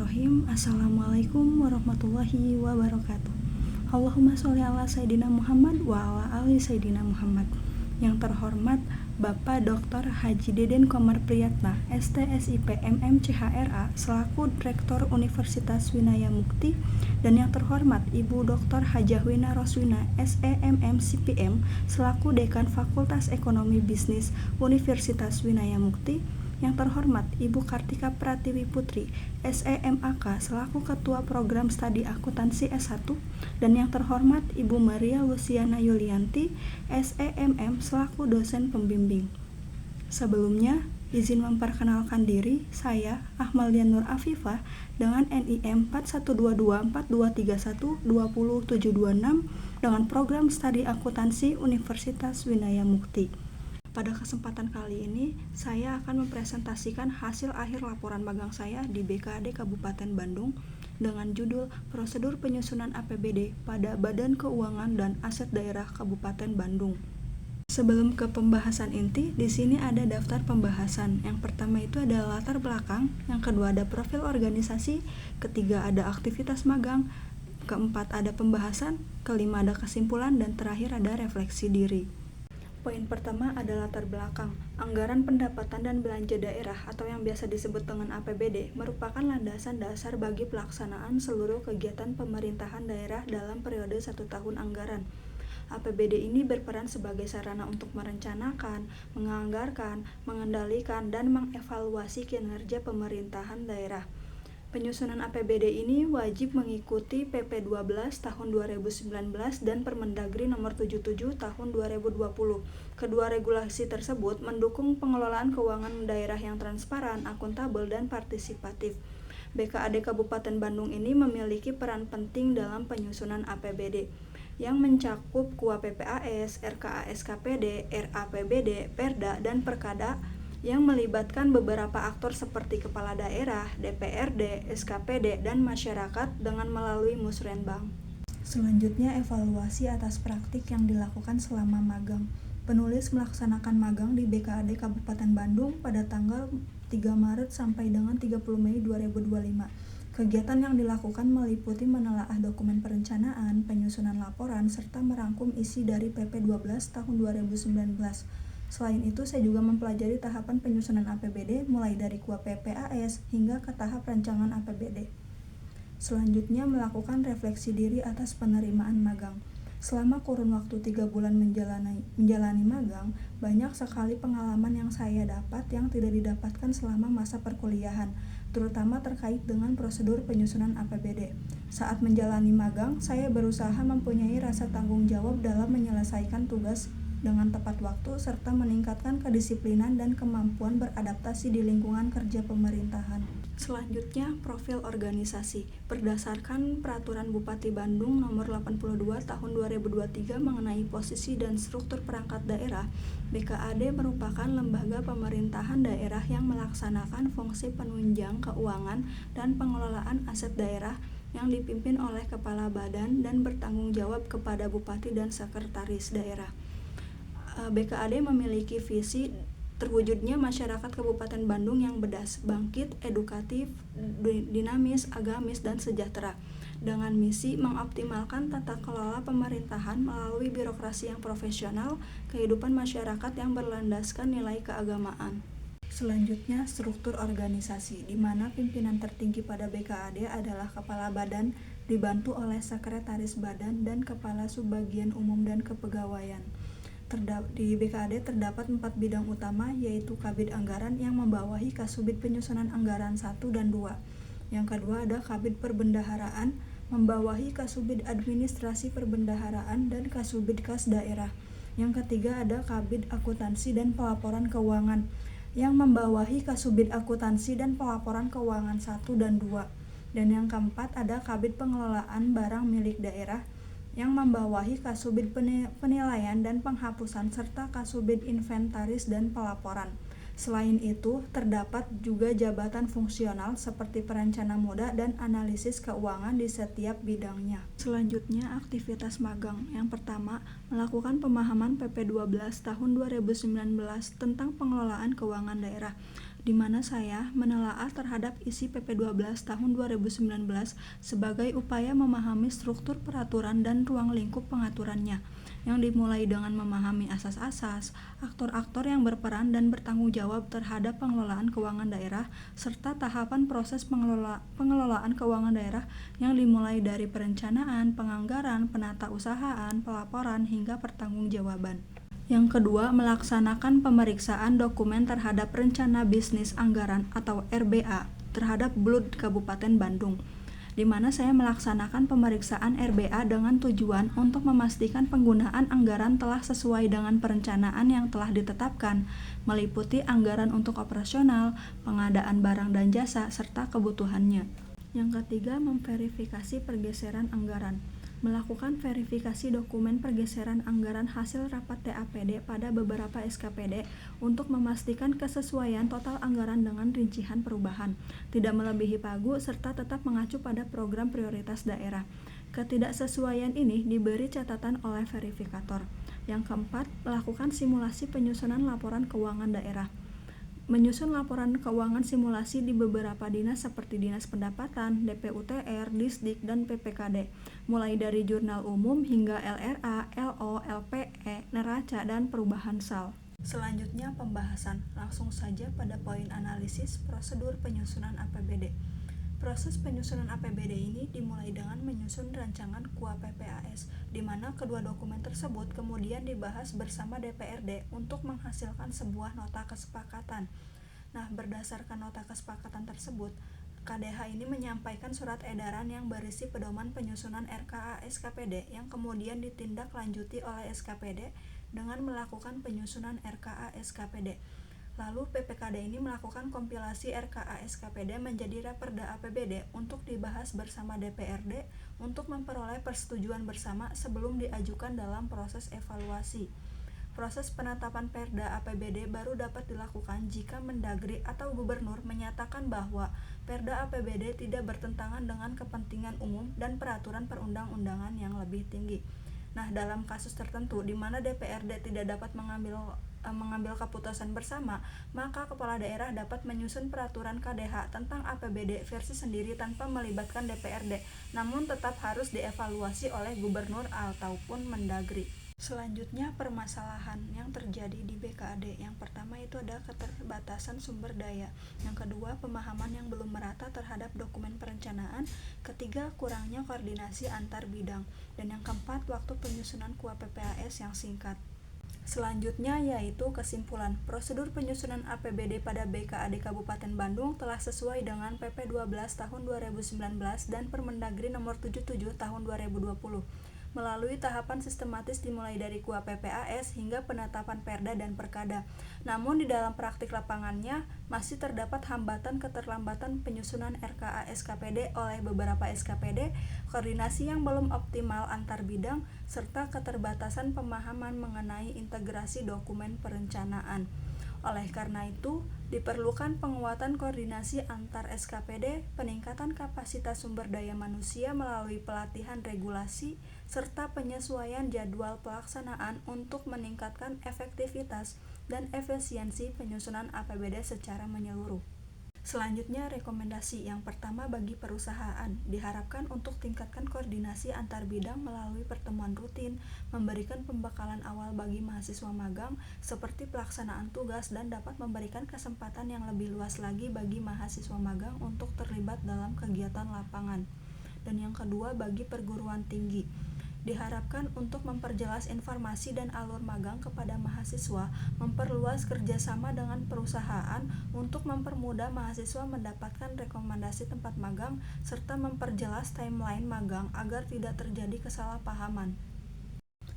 Bismillahirrahmanirrahim. Assalamualaikum warahmatullahi wabarakatuh. Allahumma sholli ala Sayyidina Muhammad wa ala ali Sayyidina Muhammad. Yang terhormat Bapak Dr. Haji Deden Komar Priyatna, STSIP MMCHRA selaku Rektor Universitas Winaya Mukti, dan yang terhormat Ibu Dr. Hajah Wina Roswina, SEMM CPM selaku Dekan Fakultas Ekonomi Bisnis Universitas Winaya Mukti. Yang terhormat Ibu Kartika Pratiwi Putri, SEMAK selaku Ketua Program Studi Akuntansi S1, dan yang terhormat Ibu Maria Luciana Yulianti, SEMM selaku dosen pembimbing. Sebelumnya, izin memperkenalkan diri, saya Ahmalia Nur Afifah dengan NIM 412242312076 dengan Program Studi Akuntansi Universitas Winaya Mukti. Pada kesempatan kali ini, saya akan mempresentasikan hasil akhir laporan magang saya di BKAD Kabupaten Bandung dengan judul Prosedur Penyusunan APBD pada Badan Keuangan dan Aset Daerah Kabupaten Bandung. Sebelum ke pembahasan inti, di sini ada daftar pembahasan. Yang pertama itu ada latar belakang, yang kedua ada profil organisasi, ketiga ada aktivitas magang, keempat ada pembahasan, kelima ada kesimpulan, dan terakhir ada refleksi diri. Poin pertama adalah latar belakang. Anggaran pendapatan dan belanja daerah atau yang biasa disebut dengan APBD merupakan landasan dasar bagi pelaksanaan seluruh kegiatan pemerintahan daerah dalam periode 1 tahun anggaran. APBD ini berperan sebagai sarana untuk merencanakan, menganggarkan, mengendalikan, dan mengevaluasi kinerja pemerintahan daerah. Penyusunan APBD ini wajib mengikuti PP 12 tahun 2019 dan Permendagri nomor 77 tahun 2020. Kedua regulasi tersebut mendukung pengelolaan keuangan daerah yang transparan, akuntabel, dan partisipatif. BKAD Kabupaten Bandung ini memiliki peran penting dalam penyusunan APBD yang mencakup KUA PPAS, RKA SKPD, RAPBD, Perda, dan Perkada yang melibatkan beberapa aktor seperti kepala daerah, DPRD, SKPD, dan masyarakat dengan melalui Musrenbang. Selanjutnya, evaluasi atas praktik yang dilakukan selama magang. Penulis melaksanakan magang di BKAD Kabupaten Bandung pada tanggal 3 Maret sampai dengan 30 Mei 2025. Kegiatan yang dilakukan meliputi menelaah dokumen perencanaan, penyusunan laporan, serta merangkum isi dari PP 12 tahun 2019. Selain itu, saya juga mempelajari tahapan penyusunan APBD mulai dari KUA PPAS hingga ke tahap rancangan APBD. Selanjutnya, melakukan refleksi diri atas penerimaan magang. Selama kurun waktu 3 bulan menjalani magang, banyak sekali pengalaman yang saya dapat yang tidak didapatkan selama masa perkuliahan, terutama terkait dengan prosedur penyusunan APBD. Saat menjalani magang, saya berusaha mempunyai rasa tanggung jawab dalam menyelesaikan tugas dengan tepat waktu, serta meningkatkan kedisiplinan dan kemampuan beradaptasi di lingkungan kerja pemerintahan. Selanjutnya, profil organisasi. Berdasarkan Peraturan Bupati Bandung Nomor 82 Tahun 2023 mengenai posisi dan struktur perangkat daerah, BKAD merupakan lembaga pemerintahan daerah yang melaksanakan fungsi penunjang keuangan dan pengelolaan aset daerah yang dipimpin oleh kepala badan dan bertanggung jawab kepada Bupati dan Sekretaris Daerah. BKAD memiliki visi terwujudnya masyarakat Kabupaten Bandung yang bangkit, edukatif, dinamis, agamis, dan sejahtera, dengan misi mengoptimalkan tata kelola pemerintahan melalui birokrasi yang profesional, kehidupan masyarakat yang berlandaskan nilai keagamaan. Selanjutnya, struktur organisasi, di mana pimpinan tertinggi pada BKAD adalah Kepala Badan, dibantu oleh Sekretaris Badan dan Kepala Subbagian Umum dan Kepegawaian. Di BKAD terdapat 4 bidang utama, yaitu Kabid Anggaran yang membawahi Kasubid Penyusunan Anggaran 1 dan 2. Yang kedua ada Kabid Perbendaharaan, membawahi Kasubid Administrasi Perbendaharaan dan Kasubid Kas Daerah. Yang ketiga ada Kabid Akuntansi dan Pelaporan Keuangan, yang membawahi Kasubid Akuntansi dan Pelaporan Keuangan 1 dan 2. Dan yang keempat ada Kabid Pengelolaan Barang Milik Daerah, yang membawahi Kasubid Penilaian dan Penghapusan serta Kasubid Inventaris dan Pelaporan. Selain itu, terdapat juga jabatan fungsional seperti perencana muda dan analisis keuangan di setiap bidangnya. Selanjutnya, aktivitas magang. Yang pertama, melakukan pemahaman PP 12 tahun 2019 tentang pengelolaan keuangan daerah. di mana saya menelaah terhadap isi PP 12 tahun 2019 sebagai upaya memahami struktur peraturan dan ruang lingkup pengaturannya, yang dimulai dengan memahami asas-asas, aktor-aktor yang berperan dan bertanggung jawab terhadap pengelolaan keuangan daerah, serta tahapan proses pengelolaan keuangan daerah yang dimulai dari perencanaan, penganggaran, penatausahaan, pelaporan, hingga pertanggungjawaban. Yang kedua, melaksanakan pemeriksaan dokumen terhadap rencana bisnis anggaran atau RBA terhadap BLUD Kabupaten Bandung, di mana saya melaksanakan pemeriksaan RBA dengan tujuan untuk memastikan penggunaan anggaran telah sesuai dengan perencanaan yang telah ditetapkan, meliputi anggaran untuk operasional, pengadaan barang dan jasa, serta kebutuhannya. Yang ketiga, memverifikasi pergeseran anggaran. Melakukan verifikasi dokumen pergeseran anggaran hasil rapat TAPD pada beberapa SKPD untuk memastikan kesesuaian total anggaran dengan rincian perubahan, tidak melebihi pagu, serta tetap mengacu pada program prioritas daerah. Ketidaksesuaian ini diberi catatan oleh verifikator. Yang keempat, melakukan simulasi penyusunan laporan keuangan daerah. Menyusun laporan keuangan simulasi di beberapa dinas seperti Dinas Pendapatan, DPUTR, Disdik, dan PPKD, mulai dari jurnal umum hingga LRA, LO, LPE, neraca, dan perubahan SAL. Selanjutnya pembahasan, langsung saja pada poin analisis prosedur penyusunan APBD. Proses penyusunan APBD ini dimulai dengan menyusun rancangan KUA PPAS, di mana kedua dokumen tersebut kemudian dibahas bersama DPRD untuk menghasilkan sebuah nota kesepakatan. Nah, berdasarkan nota kesepakatan tersebut, KDH ini menyampaikan surat edaran yang berisi pedoman penyusunan RKA SKPD yang kemudian ditindaklanjuti oleh SKPD dengan melakukan penyusunan RKA SKPD. Lalu PPKD ini melakukan kompilasi RKA SKPD menjadi Raperda APBD untuk dibahas bersama DPRD untuk memperoleh persetujuan bersama sebelum diajukan dalam proses evaluasi. Proses penetapan Perda APBD baru dapat dilakukan jika Mendagri atau Gubernur menyatakan bahwa Perda APBD tidak bertentangan dengan kepentingan umum dan peraturan perundang-undangan yang lebih tinggi. Nah, dalam kasus tertentu di mana DPRD tidak dapat mengambil keputusan bersama, maka kepala daerah dapat menyusun peraturan KDH tentang APBD versi sendiri tanpa melibatkan DPRD, namun tetap harus dievaluasi oleh Gubernur ataupun Mendagri. Selanjutnya, permasalahan yang terjadi di BKAD. Yang pertama itu ada keterbatasan sumber daya. Yang kedua, pemahaman yang belum merata terhadap dokumen perencanaan. Ketiga, kurangnya koordinasi antar bidang. Dan yang keempat, waktu penyusunan KUA PPAS yang singkat. Selanjutnya yaitu kesimpulan. Prosedur penyusunan APBD pada BKAD Kabupaten Bandung telah sesuai dengan PP 12 tahun 2019 dan Permendagri nomor 77 tahun 2020. Melalui tahapan sistematis dimulai dari KUA PPAS hingga penetapan Perda dan Perkada. Namun di dalam praktik lapangannya masih terdapat hambatan keterlambatan penyusunan RKA SKPD oleh beberapa SKPD, koordinasi yang belum optimal antar bidang, serta keterbatasan pemahaman mengenai integrasi dokumen perencanaan. Oleh karena itu, diperlukan penguatan koordinasi antar SKPD, peningkatan kapasitas sumber daya manusia melalui pelatihan regulasi, serta penyesuaian jadwal pelaksanaan untuk meningkatkan efektivitas dan efisiensi penyusunan APBD secara menyeluruh. Selanjutnya, rekomendasi yang pertama bagi perusahaan diharapkan untuk tingkatkan koordinasi antar bidang melalui pertemuan rutin, memberikan pembekalan awal bagi mahasiswa magang seperti pelaksanaan tugas dan dapat memberikan kesempatan yang lebih luas lagi bagi mahasiswa magang untuk terlibat dalam kegiatan lapangan. Dan yang kedua, bagi perguruan tinggi diharapkan untuk memperjelas informasi dan alur magang kepada mahasiswa, memperluas kerjasama dengan perusahaan untuk mempermudah mahasiswa mendapatkan rekomendasi tempat magang, serta memperjelas timeline magang agar tidak terjadi kesalahpahaman.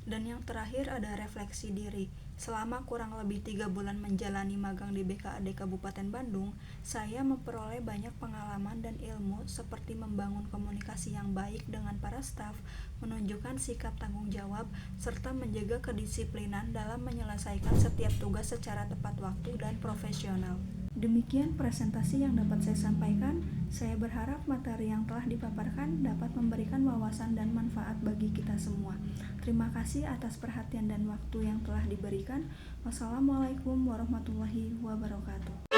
Dan yang terakhir ada refleksi diri. Selama kurang lebih 3 bulan menjalani magang di BKAD Kabupaten Bandung, saya memperoleh banyak pengalaman dan ilmu seperti membangun komunikasi yang baik dengan para staf, menunjukkan sikap tanggung jawab, serta menjaga kedisiplinan dalam menyelesaikan setiap tugas secara tepat waktu dan profesional. Demikian presentasi yang dapat saya sampaikan. Saya berharap materi yang telah dipaparkan dapat memberikan wawasan dan manfaat bagi kita semua. Terima kasih atas perhatian dan waktu yang telah diberikan. Wassalamualaikum warahmatullahi wabarakatuh.